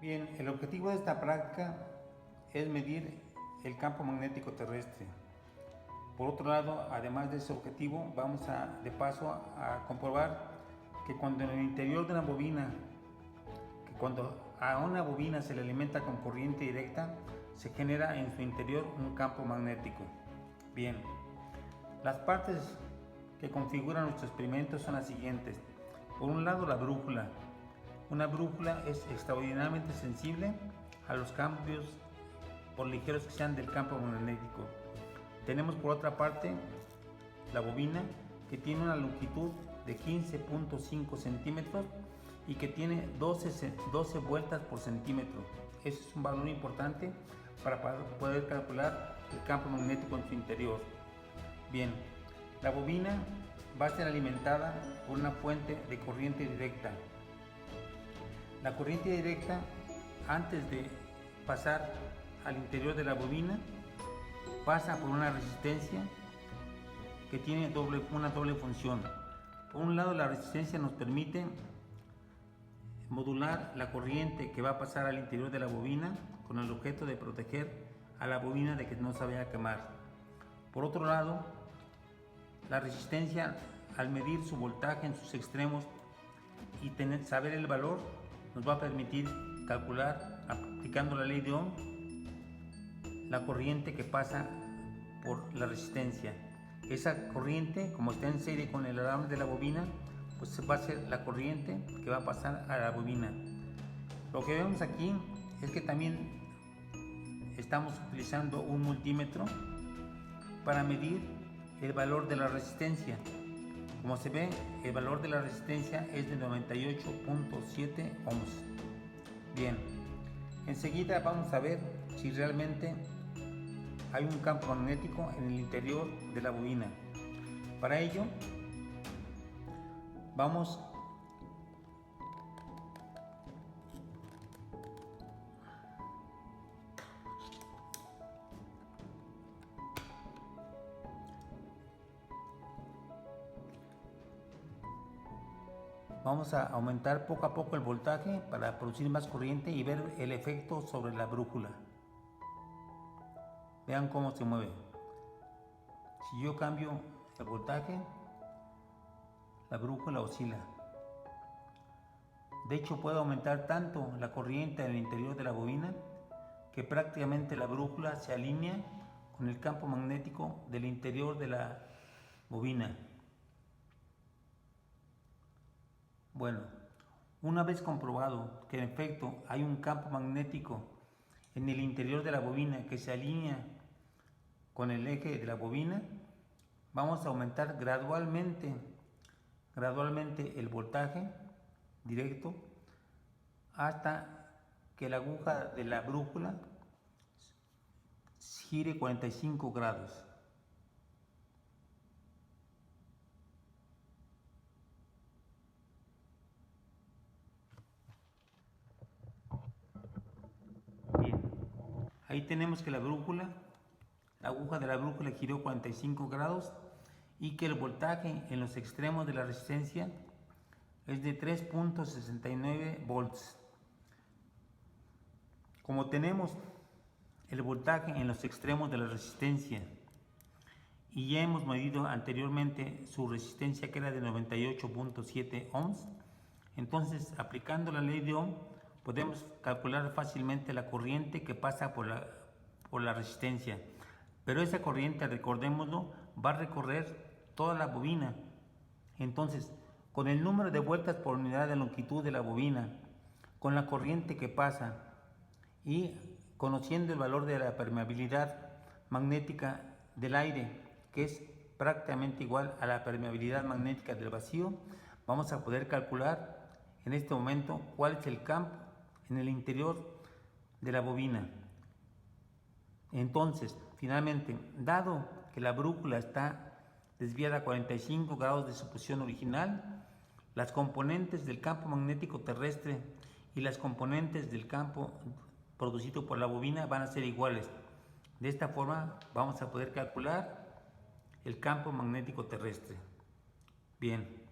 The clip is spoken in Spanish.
Bien, el objetivo de esta práctica es medir el campo magnético terrestre. Por otro lado, además de ese objetivo, vamos de paso a comprobar que cuando en el interior de una bobina, cuando a una bobina se le alimenta con corriente directa, se genera en su interior un campo magnético. Bien, las partes que configuran nuestro experimento son las siguientes. Por un lado, la brújula. Una brújula es extraordinariamente sensible a los cambios, por ligeros que sean, del campo magnético. Tenemos por otra parte la bobina, que tiene una longitud de 15.5 centímetros y que tiene 12 vueltas por centímetro. Ese es un valor importante para poder calcular el campo magnético en su interior. Bien, la bobina va a ser alimentada por una fuente de corriente directa. La corriente directa, antes de pasar al interior de la bobina, pasa por una resistencia que tiene una doble función. Por un lado, la resistencia nos permite modular la corriente que va a pasar al interior de la bobina con el objeto de proteger a la bobina de que no se vaya a quemar. Por otro lado, la resistencia, al medir su voltaje en sus extremos y saber el valor, nos va a permitir calcular, aplicando la ley de Ohm, la corriente que pasa por la resistencia. Esa corriente, como está en serie con el alambre de la bobina, pues va a ser la corriente que va a pasar a la bobina. Lo que vemos aquí es que también estamos utilizando un multímetro para medir el valor de la resistencia. Como se ve, el valor de la resistencia es de 98.7 ohms. Bien, enseguida vamos a ver si realmente hay un campo magnético en el interior de la bobina. Para ello, vamos a aumentar poco a poco el voltaje para producir más corriente y ver el efecto sobre la brújula. Vean cómo se mueve. Si yo cambio el voltaje, la brújula oscila. De hecho, puedo aumentar tanto la corriente en el interior de la bobina que prácticamente la brújula se alinea con el campo magnético del interior de la bobina. Bueno, una vez comprobado que en efecto hay un campo magnético en el interior de la bobina que se alinea con el eje de la bobina, vamos a aumentar gradualmente el voltaje directo hasta que la aguja de la brújula gire 45 grados. Bien, ahí tenemos que la aguja de la brújula giró 45 grados y que el voltaje en los extremos de la resistencia es de 3.69 volts. Como tenemos el voltaje en los extremos de la resistencia y ya hemos medido anteriormente su resistencia, que era de 98.7 ohms, entonces, aplicando la ley de Ohm, podemos calcular fácilmente la corriente que pasa por la resistencia. Pero esa corriente, recordémoslo, va a recorrer toda la bobina. Entonces, con el número de vueltas por unidad de longitud de la bobina, con la corriente que pasa y conociendo el valor de la permeabilidad magnética del aire, que es prácticamente igual a la permeabilidad magnética del vacío, vamos a poder calcular en este momento cuál es el campo en el interior de la bobina. Entonces, finalmente, dado que la brújula está desviada a 45 grados de su posición original, las componentes del campo magnético terrestre y las componentes del campo producido por la bobina van a ser iguales. De esta forma vamos a poder calcular el campo magnético terrestre. Bien.